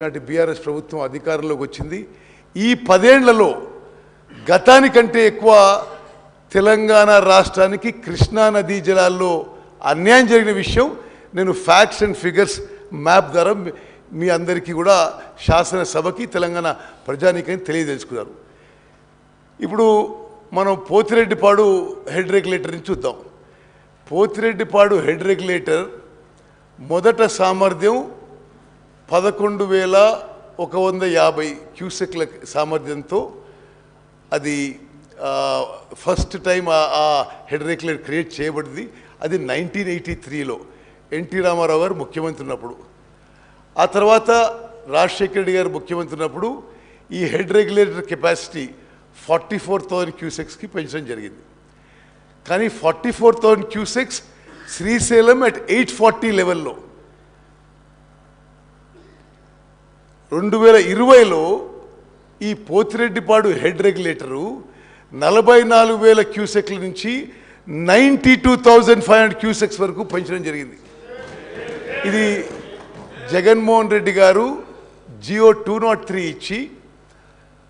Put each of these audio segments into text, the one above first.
నాటి బీఆర్ఎస్ ప్రభుత్వం అధికారంలోకి వచ్చింది. ఈ 10 ఏళ్లలో గతానికంటే ఎక్కువ తెలంగాణ రాష్ట్రానికి కృష్ణా నదీ జలాల్లో అన్యాయం జరిగిన విషయం నేను ఫ్యాక్ట్స్ అండ్ ఫిగర్స్ మ్యాప్ ద్వారా మీ అందరికీ కూడా శాసనసభకి తెలంగాణ ప్రజానీకానికి తెలియదలుచుకున్నారు. ఇప్పుడు మనం పోతిరెడ్డిపాడు హెడ్ రెగ్యులేటర్ నుంచి చూద్దాం. పోతిరెడ్డిపాడు హెడ్ రెగ్యులేటర్ మొదట సామర్థ్యం 11,150 క్యూసెక్ల సామర్థ్యంతో అది ఫస్ట్ టైం ఆ హెడ్ రెగ్యులేటర్ క్రియేట్ చేయబడింది. అది 1983లో ఎన్టీ రామారావు గారు ముఖ్యమంత్రి ఉన్నప్పుడు. ఆ తర్వాత రాజశేఖర రెడ్డి గారు ముఖ్యమంత్రి ఉన్నప్పుడు ఈ హెడ్ రెగ్యులేటర్ కెపాసిటీ 44,000 క్యూసెక్స్కి పెంచడం జరిగింది. కానీ 44,000 క్యూసెక్స్ శ్రీశైలం అట్ 840 లెవెల్లో 2020లో ఈ పోతిరెడ్డిపాడు హెడ్ రెగ్యులేటరు 44,000 క్యూసెక్ల నుంచి 92,500 క్యూసెక్స్ వరకు పెంచడం జరిగింది. ఇది జగన్మోహన్ రెడ్డి గారు జియో 203 ఇచ్చి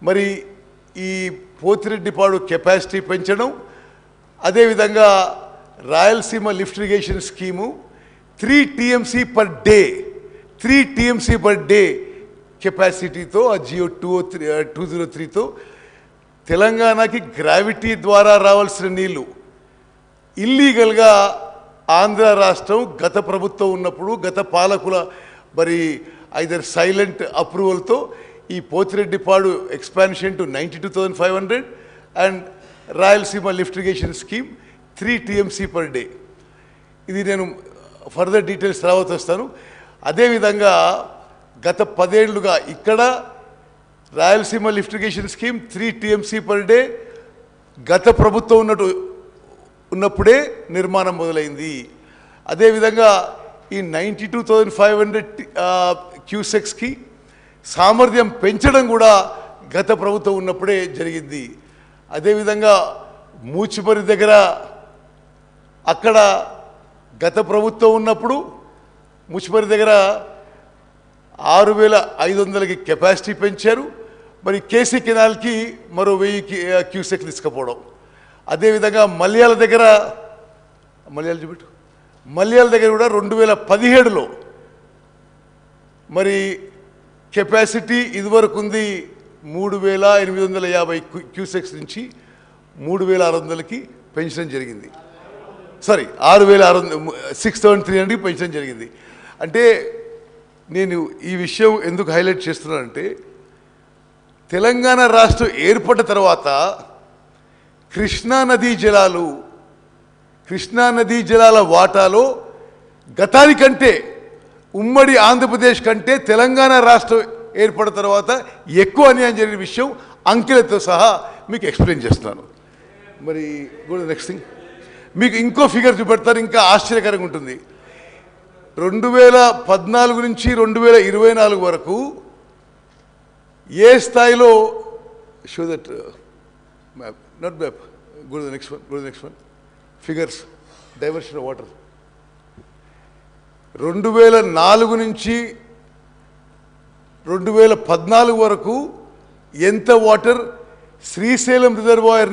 మరి ఈ పోతిరెడ్డిపాడు కెపాసిటీ పెంచడం, అదేవిధంగా Rayalaseema lift irrigation scheme 3 TMC per day కెపాసిటీతో ఆ జియో 203తో తెలంగాణకి గ్రావిటీ ద్వారా రావాల్సిన నీళ్లు ఇల్లీగల్గా ఆంధ్ర రాష్ట్రం గత ప్రభుత్వం ఉన్నప్పుడు గత పాలకుల మరి ఐదర్ సైలెంట్ అప్రూవల్తో ఈ Pothireddypadu expansion to 92,500 and Rayalaseema lift irrigation scheme 3 TMC per day. ఇది నేను ఫర్దర్ డీటెయిల్స్ తర్వాత వస్తాను. అదేవిధంగా గత 10 ఏళ్లుగా ఇక్కడ Rayalaseema lift irrigation scheme 3 TMC per day గత ప్రభుత్వం ఉన్నప్పుడే నిర్మాణం మొదలైంది. అదేవిధంగా ఈ 92,500 క్యూసెక్స్కి సామర్థ్యం పెంచడం కూడా గత ప్రభుత్వం ఉన్నప్పుడే జరిగింది. అదేవిధంగా మూచిపరి దగ్గర అక్కడ గత ప్రభుత్వం ఉన్నప్పుడు మూచిపరి దగ్గర 6,500కి కెపాసిటీ పెంచారు. మరి కేసీ కెనాల్కి మరో 1000 క్యూసెక్ తీసుకుపోవడం. అదేవిధంగా మల్యాల దగ్గర కూడా 2017లో మరి కెపాసిటీ ఇదివరకు ఉంది 3,850 క్యూసెక్స్ నుంచి 3,600కి పెంచడం జరిగింది. 6,300కి పెంచడం జరిగింది. అంటే నేను ఈ విషయం ఎందుకు హైలైట్ చేస్తున్నానంటే తెలంగాణ రాష్ట్రం ఏర్పడిన తర్వాత కృష్ణా నదీ జలాల వాటాలో గతానికంటే ఉమ్మడి ఆంధ్రప్రదేశ్ కంటే తెలంగాణ రాష్ట్రం ఏర్పడిన తర్వాత ఎక్కువ అన్యాయం జరిగిన విషయం అంకెలతో సహా మీకు ఎక్స్ప్లెయిన్ చేస్తున్నాను. మరి నెక్స్ట్ థింగ్ మీకు ఇంకో ఫిగర్ చూపెడతారు, ఇంకా ఆశ్చర్యకరంగా ఉంటుంది. 2014 నుంచి 2024 వరకు ఏ స్థాయిలో show that map not map go the next one figures diversion of water 2004 నుంచి 2014 వరకు ఎంత వాటర్ శ్రీశైలం రిజర్వాయర్